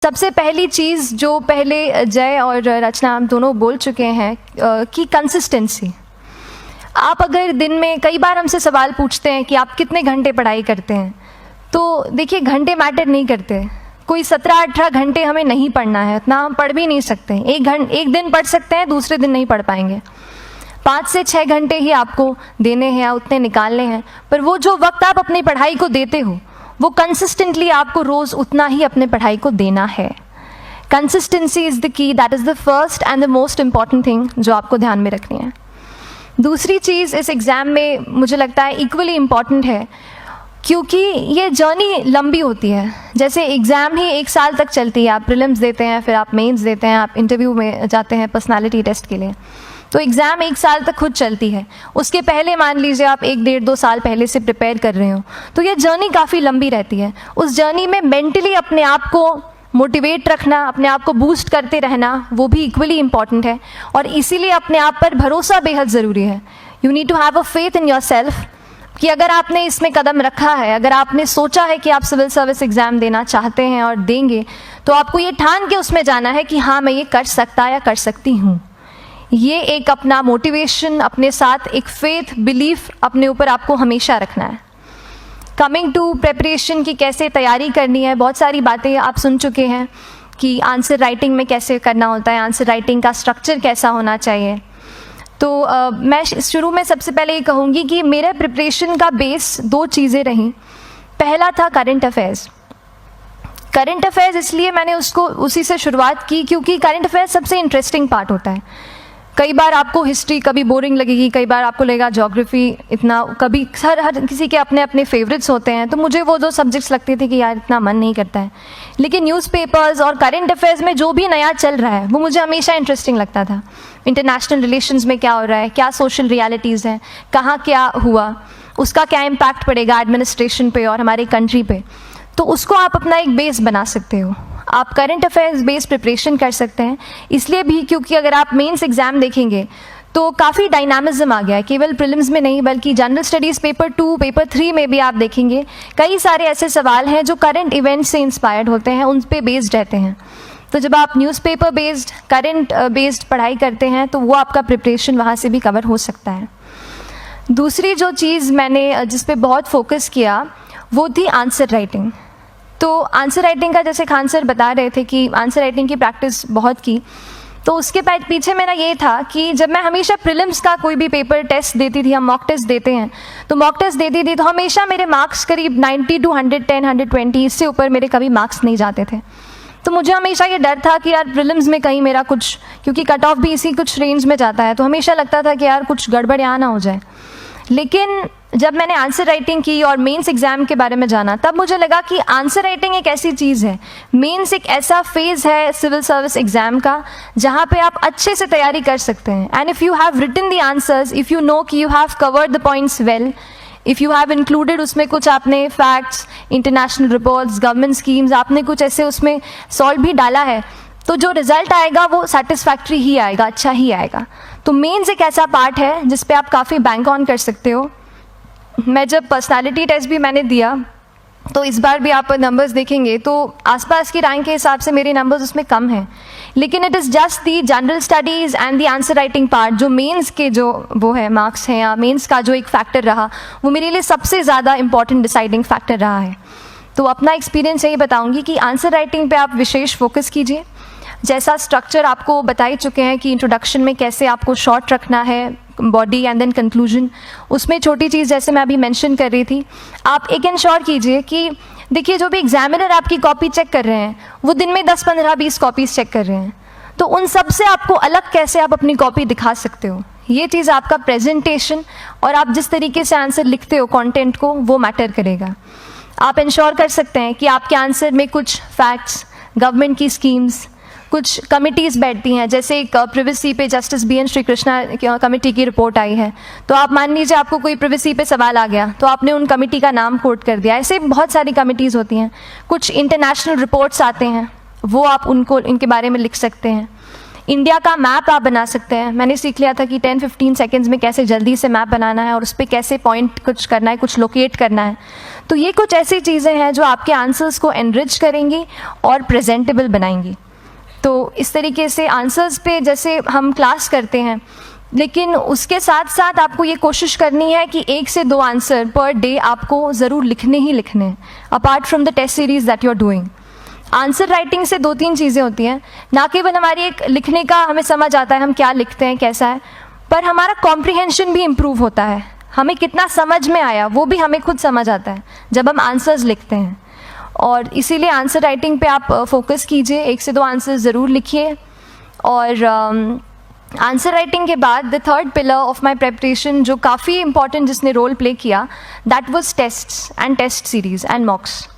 सबसे पहली चीज़ जो पहले जय और रचना हम दोनों बोल चुके हैं कि कंसिस्टेंसी। आप अगर दिन में, कई बार हमसे सवाल पूछते हैं कि आप कितने घंटे पढ़ाई करते हैं, तो देखिए घंटे मैटर नहीं करते। कोई 17-18 घंटे हमें नहीं पढ़ना है, उतना हम पढ़ भी नहीं सकते। एक दिन पढ़ सकते हैं, दूसरे दिन नहीं पढ़ पाएंगे। 5 से 6 घंटे ही आपको देने हैं या उतने निकालने हैं, पर वो जो वक्त आप अपनी पढ़ाई को देते हो वो कंसिस्टेंटली आपको रोज़ उतना ही अपने पढ़ाई को देना है। Consistency is the key, that is the first and the most important thing जो आपको ध्यान में रखनी है। दूसरी चीज़ इस एग्ज़ाम में मुझे लगता है इक्वली इम्पॉर्टेंट है, क्योंकि ये जर्नी लंबी होती है। जैसे एग्ज़ाम ही 1 साल तक चलती है, आप प्रीलिम्स देते हैं, फिर आप मेंस देते हैं, आप इंटरव्यू में जाते हैं पर्सनालिटी टेस्ट के लिए, तो एग्ज़ाम 1 साल तक खुद चलती है। उसके पहले मान लीजिए आप 1-1.5-2 साल पहले से प्रिपेयर कर रहे हो, तो ये जर्नी काफ़ी लंबी रहती है। उस जर्नी में मेंटली अपने आप को मोटिवेट रखना, अपने आप को बूस्ट करते रहना, वो भी इक्वली इम्पॉर्टेंट है। और इसीलिए अपने आप पर भरोसा बेहद ज़रूरी है। You need to have a faith in yourself कि अगर आपने इसमें कदम रखा है, अगर आपने सोचा है कि आप सिविल सर्विस एग्ज़ाम देना चाहते हैं और देंगे, तो आपको ये ठान के उसमें जाना है कि हाँ मैं ये कर सकता या कर सकती हूँ। ये एक अपना मोटिवेशन, अपने साथ एक फेथ, बिलीफ अपने ऊपर आपको हमेशा रखना है। कमिंग टू प्रेपरेशन की कैसे तैयारी करनी है, बहुत सारी बातें आप सुन चुके हैं कि आंसर राइटिंग में कैसे करना होता है, आंसर राइटिंग का स्ट्रक्चर कैसा होना चाहिए। तो मैं शुरू में सबसे पहले ये कहूँगी कि मेरे प्रिपरेशन का बेस 2 चीज़ें रहीं। पहला था करंट अफेयर्स। करंट अफेयर्स इसलिए मैंने उसको उसी से शुरुआत की क्योंकि करंट अफेयर्स सबसे इंटरेस्टिंग पार्ट होता है। कई बार आपको हिस्ट्री कभी बोरिंग लगेगी, कई बार आपको लगेगा ज्योग्राफी इतना, कभी हर किसी के अपने अपने फेवरेट्स होते हैं। तो मुझे वो 2 सब्जेक्ट्स लगते थे कि यार इतना मन नहीं करता है, लेकिन न्यूज़पेपर्स और करंट अफेयर्स में जो भी नया चल रहा है वो मुझे हमेशा इंटरेस्टिंग लगता था। इंटरनेशनल रिलेशंस में क्या हो रहा है, क्या सोशल रियलिटीज़ हैं, कहाँ क्या हुआ, उसका क्या इम्पैक्ट पड़ेगा एडमिनिस्ट्रेशन पे और हमारे कंट्री पे, तो उसको आप अपना एक बेस बना सकते हो। आप करंट अफेयर्स बेस्ड प्रिपरेशन कर सकते हैं, इसलिए भी क्योंकि अगर आप मेंस एग्ज़ाम देखेंगे तो काफ़ी डायनामिज्म आ गया है, केवल प्रीलिम्स में नहीं बल्कि जनरल स्टडीज़ पेपर 2, पेपर 3 में भी आप देखेंगे कई सारे ऐसे सवाल हैं जो करंट इवेंट से इंस्पायर्ड होते हैं, उन पे बेस्ड रहते हैं। तो जब आप न्यूज़पेपर बेस्ड, करंट बेस्ड पढ़ाई करते हैं तो वो आपका प्रिपरेशन वहाँ से भी कवर हो सकता है। दूसरी जो चीज़ मैंने जिस पे बहुत फोकस किया वो थी आंसर राइटिंग। तो आंसर राइटिंग का, जैसे खान सर बता रहे थे कि आंसर राइटिंग की प्रैक्टिस बहुत की, तो उसके पीछे मेरा ये था कि जब मैं हमेशा प्रीलिम्स का कोई भी पेपर टेस्ट देती थी, हम मॉक टेस्ट देते हैं, तो मॉक टेस्ट देती थी तो हमेशा मेरे मार्क्स करीब 90 to 110, 120, इससे ऊपर मेरे कभी मार्क्स नहीं जाते थे। तो मुझे हमेशा ये डर था कि यार प्रीलिम्स में कहीं मेरा कुछ, क्योंकि कट ऑफ भी इसी कुछ रेंज में जाता है, तो हमेशा लगता था कि यार कुछ गड़बड़ यहाँ ना हो जाए। लेकिन जब मैंने आंसर राइटिंग की और मेंस एग्ज़ाम के बारे में जाना, तब मुझे लगा कि आंसर राइटिंग एक ऐसी चीज़ है, मेंस एक ऐसा फेज़ है सिविल सर्विस एग्ज़ाम का जहाँ पे आप अच्छे से तैयारी कर सकते हैं। And if you have written the answers, if you know कि you have covered the points well, if you have included उसमें कुछ आपने facts, international reports, government schemes, आपने कुछ ऐसे उसमें सॉल्व भी डाला है, तो जो रिज़ल्ट आएगा वो सेटिस्फैक्ट्री ही आएगा, अच्छा ही आएगा। तो मेंस एक ऐसा पार्ट है जिस पे आप काफ़ी बैंक ऑन कर सकते हो। मैं जब पर्सनालिटी टेस्ट भी मैंने दिया तो इस बार भी आप नंबर्स देखेंगे तो आसपास की रैंक के हिसाब से मेरे नंबर्स उसमें कम हैं, लेकिन it is just the general studies and the answer writing part, जो मेंस के जो वो है मार्क्स हैं या मेंस का जो एक फैक्टर रहा, वो मेरे लिए सबसे ज़्यादा इंपॉर्टेंट डिसाइडिंग फैक्टर रहा है। तो अपना एक्सपीरियंस यही बताऊँगी कि आंसर राइटिंग पर आप विशेष फोकस कीजिए। जैसा स्ट्रक्चर आपको बता ही चुके हैं कि इंट्रोडक्शन में कैसे आपको शॉर्ट रखना है, बॉडी एंड देन कंक्लूजन, उसमें छोटी चीज़ जैसे मैं अभी मेंशन कर रही थी, आप एक इंश्योर कीजिए कि देखिए जो भी एग्जामिनर आपकी कॉपी चेक कर रहे हैं वो दिन में 10, 15, 20 कॉपीज़ चेक कर रहे हैं, तो उन सब से आपको अलग कैसे आप अपनी कॉपी दिखा सकते हो, ये चीज़ आपका प्रेजेंटेशन और आप जिस तरीके से आंसर लिखते हो कंटेंट को, वो मैटर करेगा। आप इंश्योर कर सकते हैं कि आपके आंसर में कुछ फैक्ट्स, गवर्नमेंट की स्कीम्स, कुछ कमिटीज़ बैठती हैं, जैसे एक प्रिवेसी पे जस्टिस BN श्रीकृष्णा कमेटी की रिपोर्ट आई है, तो आप मान लीजिए आपको कोई प्रिवेसी पे सवाल आ गया तो आपने उन कमेटी का नाम कोट कर दिया। ऐसे बहुत सारी कमिटीज़ होती हैं। कुछ इंटरनेशनल रिपोर्ट्स आते हैं, वो आप उनको इनके बारे में लिख सकते हैं। इंडिया का मैप आप बना सकते हैं। मैंने सीख लिया था कि 10-15 सेकेंड्स में कैसे जल्दी से मैप बनाना है और उस पर कैसे पॉइंट कुछ करना है, कुछ लोकेट करना है। तो ये कुछ ऐसी चीज़ें हैं जो आपके आंसर्स को एनरिच करेंगी और प्रेजेंटेबल बनाएंगी। तो इस तरीके से आंसर्स पे जैसे हम क्लास करते हैं, लेकिन उसके साथ साथ आपको ये कोशिश करनी है कि 1 से 2 आंसर पर डे आपको ज़रूर लिखने ही लिखने हैं, apart from the test series that you are doing. Answer writing से 2-3 चीज़ें होती हैं, ना केवल हमारी एक लिखने का हमें समझ आता है हम क्या लिखते हैं कैसा है, पर हमारा कॉम्प्रिहेंशन भी इम्प्रूव होता है। हमें कितना समझ में आया वो भी हमें खुद समझ आता है जब हम आंसर्स लिखते हैं। और इसीलिए आंसर राइटिंग पे आप फोकस कीजिए, 1 से 2 आंसर ज़रूर लिखिए। और आंसर राइटिंग के बाद the third pillar of my preparation जो काफ़ी इंपॉर्टेंट जिसने रोल प्ले किया, that was tests and test series and mocks.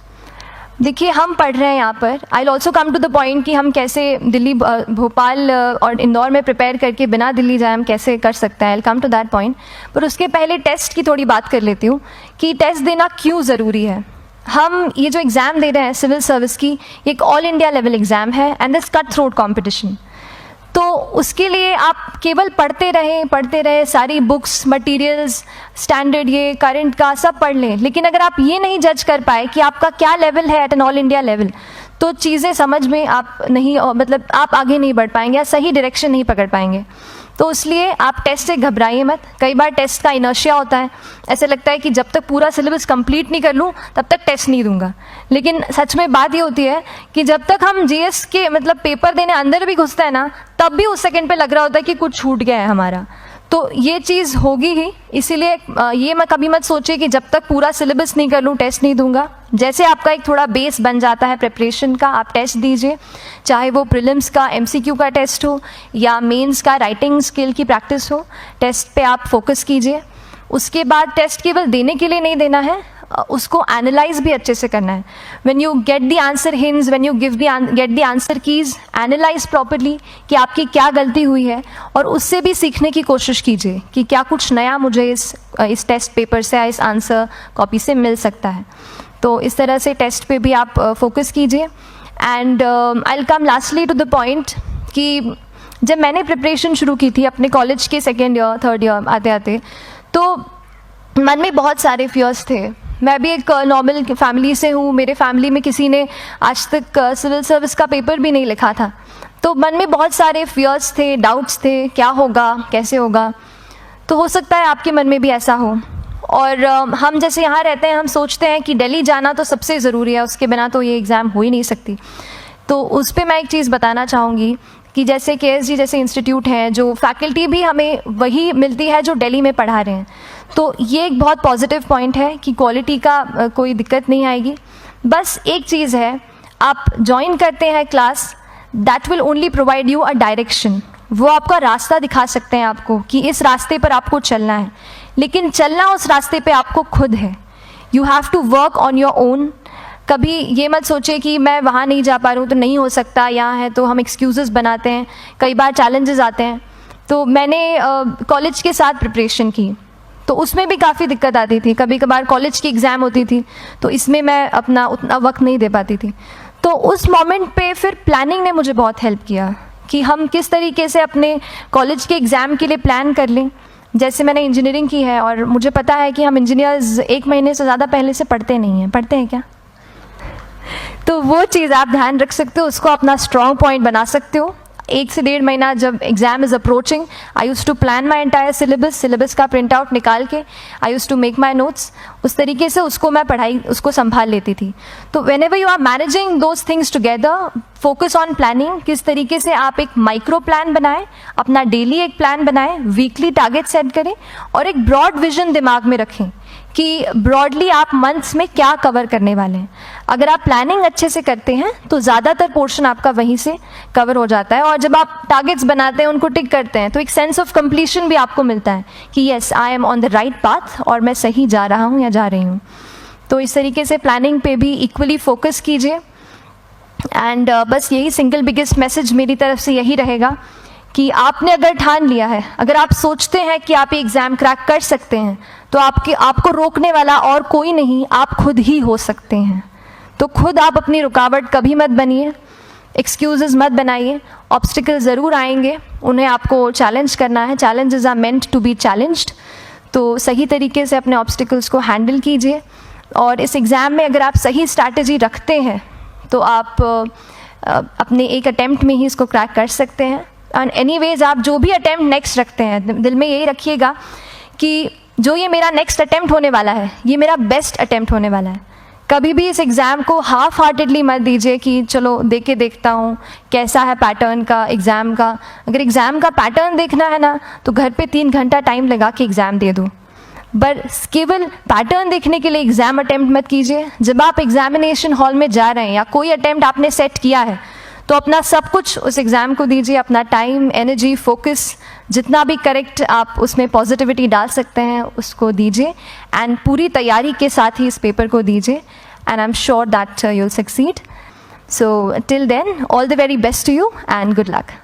देखिए हम पढ़ रहे हैं यहाँ पर, I will also come to the point कि हम कैसे दिल्ली, भोपाल और इंदौर में प्रिपेयर करके बिना दिल्ली जाए हम कैसे कर सकते हैं, I will come to that point. पर उसके पहले टेस्ट की थोड़ी बात कर लेती हूँ कि टेस्ट देना क्यों ज़रूरी है। हम ये जो एग्ज़ाम दे रहे हैं सिविल सर्विस की, एक ऑल इंडिया लेवल एग्ज़ाम है and this cut throat competition. तो उसके लिए आप केवल पढ़ते रहें, सारी बुक्स, मटेरियल्स, स्टैंडर्ड ये करंट का सब पढ़ लें, लेकिन अगर आप ये नहीं जज कर पाए कि आपका क्या लेवल है at an all India level, तो चीज़ें समझ में आप नहीं, मतलब आप आगे नहीं बढ़ पाएंगे या सही डायरेक्शन नहीं पकड़ पाएंगे। तो इसलिए आप टेस्ट से घबराइए मत। कई बार टेस्ट का इनर्शिया होता है, ऐसे लगता है कि जब तक पूरा सिलेबस कंप्लीट नहीं कर लूँ तब तक टेस्ट नहीं दूंगा, लेकिन सच में बात ये होती है कि जब तक हम जीएस के मतलब पेपर देने अंदर भी घुसते हैं ना, तब भी उस सेकंड पे लग रहा होता है कि कुछ छूट गया है हमारा। तो ये चीज़ होगी ही, इसीलिए ये मैं कभी मत सोचिए कि जब तक पूरा सिलेबस नहीं कर लूँ टेस्ट नहीं दूंगा। जैसे आपका एक थोड़ा बेस बन जाता है प्रिपरेशन का, आप टेस्ट दीजिए, चाहे वो प्रीलिम्स का एमसीक्यू का टेस्ट हो या मेंस का राइटिंग स्किल की प्रैक्टिस हो, टेस्ट पे आप फोकस कीजिए। उसके बाद टेस्ट केवल देने के लिए नहीं देना है, उसको एनालाइज भी अच्छे से करना है। When you get the answer hints, when you get the answer keys, analyse properly कि आपकी क्या गलती हुई है और उससे भी सीखने की कोशिश कीजिए कि क्या कुछ नया मुझे इस टेस्ट पेपर से या इस आंसर कॉपी से मिल सकता है। तो इस तरह से टेस्ट पे भी आप फोकस कीजिए। And I will come lastly to the point कि जब मैंने प्रिपरेशन शुरू की थी अपने कॉलेज के 2nd ईयर 3rd ईयर आते आते, तो मन में बहुत सारे फियर्स थे। मैं भी एक नॉर्मल फैमिली से हूँ, मेरे फैमिली में किसी ने आज तक सिविल सर्विस का पेपर भी नहीं लिखा था, तो मन में बहुत सारे फियर्स थे, डाउट्स थे, क्या होगा, कैसे होगा। तो हो सकता है आपके मन में भी ऐसा हो। और हम जैसे यहाँ रहते हैं, हम सोचते हैं कि दिल्ली जाना तो सबसे ज़रूरी है, उसके बिना तो ये एग्ज़ाम हो ही नहीं सकती। तो उस पर मैं एक चीज़ बताना चाहूँगी कि जैसे KSG जैसे इंस्टीट्यूट हैं, जो फैकल्टी भी हमें वही मिलती है जो दिल्ली में पढ़ा रहे हैं, तो ये एक बहुत पॉजिटिव पॉइंट है कि क्वालिटी का कोई दिक्कत नहीं आएगी। बस एक चीज़ है, आप ज्वाइन करते हैं class, that will only provide you a direction. वो आपका रास्ता दिखा सकते हैं आपको कि इस रास्ते पर आपको चलना है, लेकिन चलना उस रास्ते पे आपको खुद है। You have to work on your own. कभी ये मत सोचे कि मैं वहाँ नहीं जा पा रहा हूँ तो नहीं हो सकता, यहाँ है, तो हम एक्सक्यूज़ेस बनाते हैं। कई बार चैलेंजेस आते हैं। तो मैंने कॉलेज के साथ प्रिपरेशन की, तो उसमें भी काफ़ी दिक्कत आती थी। कभी कभार कॉलेज की एग्ज़ाम होती थी तो इसमें मैं अपना उतना वक्त नहीं दे पाती थी। तो उस मोमेंट पे फिर प्लानिंग ने मुझे बहुत हेल्प किया कि हम किस तरीके से अपने कॉलेज के एग्ज़ाम के लिए प्लान कर लें। जैसे मैंने इंजीनियरिंग की है और मुझे पता है कि हम इंजीनियर्स 1 महीने से ज़्यादा पहले से पढ़ते नहीं हैं। पढ़ते हैं क्या? तो वो चीज़ आप ध्यान रख सकते हो, उसको अपना स्ट्रॉन्ग पॉइंट बना सकते हो। 1 से 1.5 महीना जब exam is approaching, I use to plan my entire syllabus का प्रिंट आउट निकाल के I use to make my notes. उस तरीके से उसको मैं उसको संभाल लेती थी। तो whenever you are managing those things together, focus on planning. किस तरीके से आप एक माइक्रो प्लान बनाएं, अपना डेली एक प्लान बनाएं, वीकली टारगेट सेट करें और एक ब्रॉड विजन दिमाग में रखें कि ब्रॉडली आप मंथ्स में क्या कवर करने वाले हैं। अगर आप प्लानिंग अच्छे से करते हैं तो ज़्यादातर पोर्शन आपका वहीं से कवर हो जाता है। और जब आप टारगेट्स बनाते हैं, उनको टिक करते हैं, तो एक सेंस ऑफ कंप्लीशन भी आपको मिलता है कि yes, I am on the right path और मैं सही जा रहा हूँ या जा रही हूँ। तो इस तरीके से प्लानिंग पे भी इक्वली फोकस कीजिए। एंड बस यही सिंगल बिगेस्ट मैसेज मेरी तरफ से यही रहेगा कि आपने अगर ठान लिया है, अगर आप सोचते हैं कि आप ये एग्ज़ाम क्रैक कर सकते हैं, तो आपको रोकने वाला और कोई नहीं, आप खुद ही हो सकते हैं। तो खुद आप अपनी रुकावट कभी मत बनिए। एक्सक्यूजेस मत बनाइए, ऑब्स्टिकल ज़रूर आएंगे, उन्हें आपको चैलेंज करना है, challenges are meant to be challenged. तो सही तरीके से अपने ऑब्स्टिकल्स को हैंडल कीजिए, और इस एग्ज़ाम में अगर आप सही स्ट्रैटेजी रखते हैं तो आप अपने एक अटैम्प्ट में ही इसको क्रैक कर सकते हैं। एंड एनीवेज आप जो भी अटैम्प्ट नेक्स्ट रखते हैं, दिल में यही रखिएगा कि जो ये मेरा नेक्स्ट अटैम्प्ट होने वाला है, ये मेरा बेस्ट अटैम्प्ट होने वाला है। कभी भी इस एग्ज़ाम को हाफ हार्टेडली मत दीजिए कि चलो देख के देखता हूँ कैसा है पैटर्न का एग्ज़ाम का। अगर एग्ज़ाम का पैटर्न देखना है ना, तो घर पे 3 घंटा टाइम लगा के एग्ज़ाम दे दो, बस केवल पैटर्न देखने के लिए एग्ज़ाम अटैम्प्ट मत कीजिए। जब आप एग्जामिनेशन हॉल में जा रहे हैं या कोई अटैम्प्ट आपने सेट किया है, तो अपना सब कुछ उस एग्ज़ाम को दीजिए, अपना टाइम, एनर्जी, फोकस, जितना भी करेक्ट आप उसमें पॉजिटिविटी डाल सकते हैं उसको दीजिए, एंड पूरी तैयारी के साथ ही इस पेपर को दीजिए, and I am sure that you'll succeed. So till then, all the very best to you and good luck.